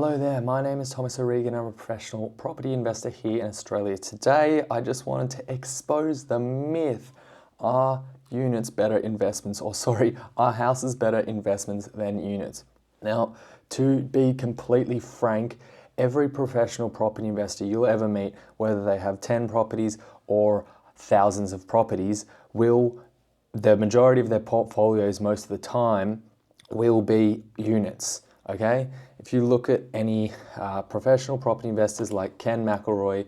Hello there, my name is Thomas O'Regan. I'm a professional property investor here in Australia. Today, I just wanted to expose the myth. Are units better investments, are houses better investments than units? Now, to be completely frank, every professional property investor you'll ever meet, whether they have 10 properties or thousands of properties, the majority of their portfolios most of the time will be units. Okay, if you look at any professional property investors like Ken McElroy,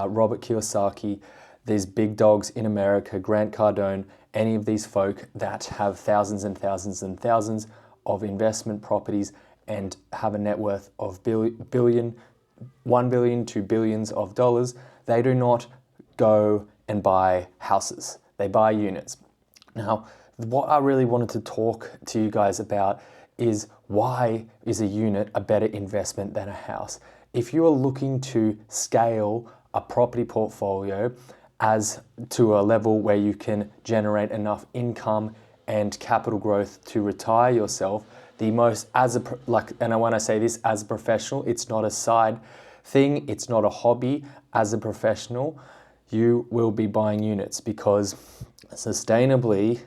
Robert Kiyosaki, these big dogs in America, Grant Cardone, any of these folk that have thousands and thousands and thousands of investment properties and have a net worth of $1 billion to billions of dollars, they do not go and buy houses. They buy units. Now, what I really wanted to talk to you guys about is why is a unit a better investment than a house? If you are looking to scale a property portfolio as to a level where you can generate enough income and capital growth to retire yourself, and when I say this as a professional, it's not a side thing, it's not a hobby. As a professional, you will be buying units because sustainably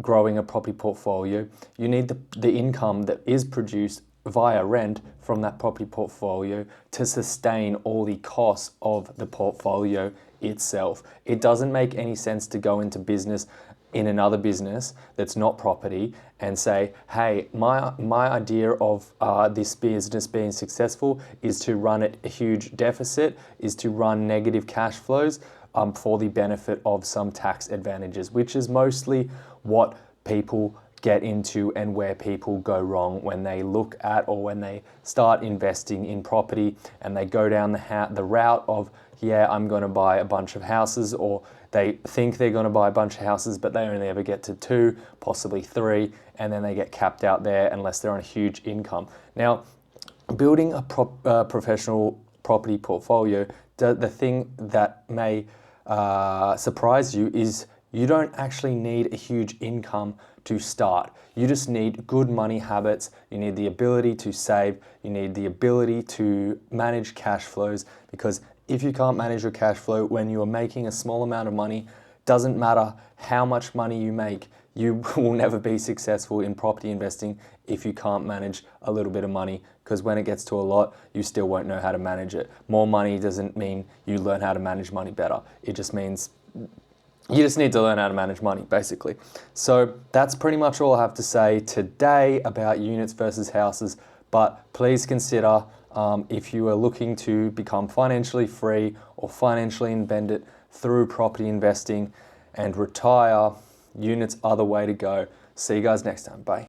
growing a property portfolio, you need the income that is produced via rent from that property portfolio to sustain all the costs of the portfolio itself. It doesn't make any sense to go into business in another business that's not property and say, hey, my idea of this business being successful is to run at a huge deficit, is to run negative cash flows for the benefit of some tax advantages, which is mostly what people get into and where people go wrong when they look at or when they start investing in property and they go down the route of, yeah, I'm going to buy a bunch of houses, or they think they're going to buy a bunch of houses, but they only ever get to 2, possibly 3, and then they get capped out there unless they're on a huge income. Now, building a professional property portfolio, the thing that may surprise you is you don't actually need a huge income to start. You just need good money habits. You need the ability to save. You need the ability to manage cash flows, because if you can't manage your cash flow when you are making a small amount of money, doesn't matter how much money you make, you will never be successful in property investing if you can't manage a little bit of money, because when it gets to a lot, you still won't know how to manage it. More money doesn't mean you learn how to manage money better. It just means you just need to learn how to manage money, basically. So that's pretty much all I have to say today about units versus houses. But please consider, if you are looking to become financially free or financially independent through property investing and retire, units are the way to go. See you guys next time. Bye.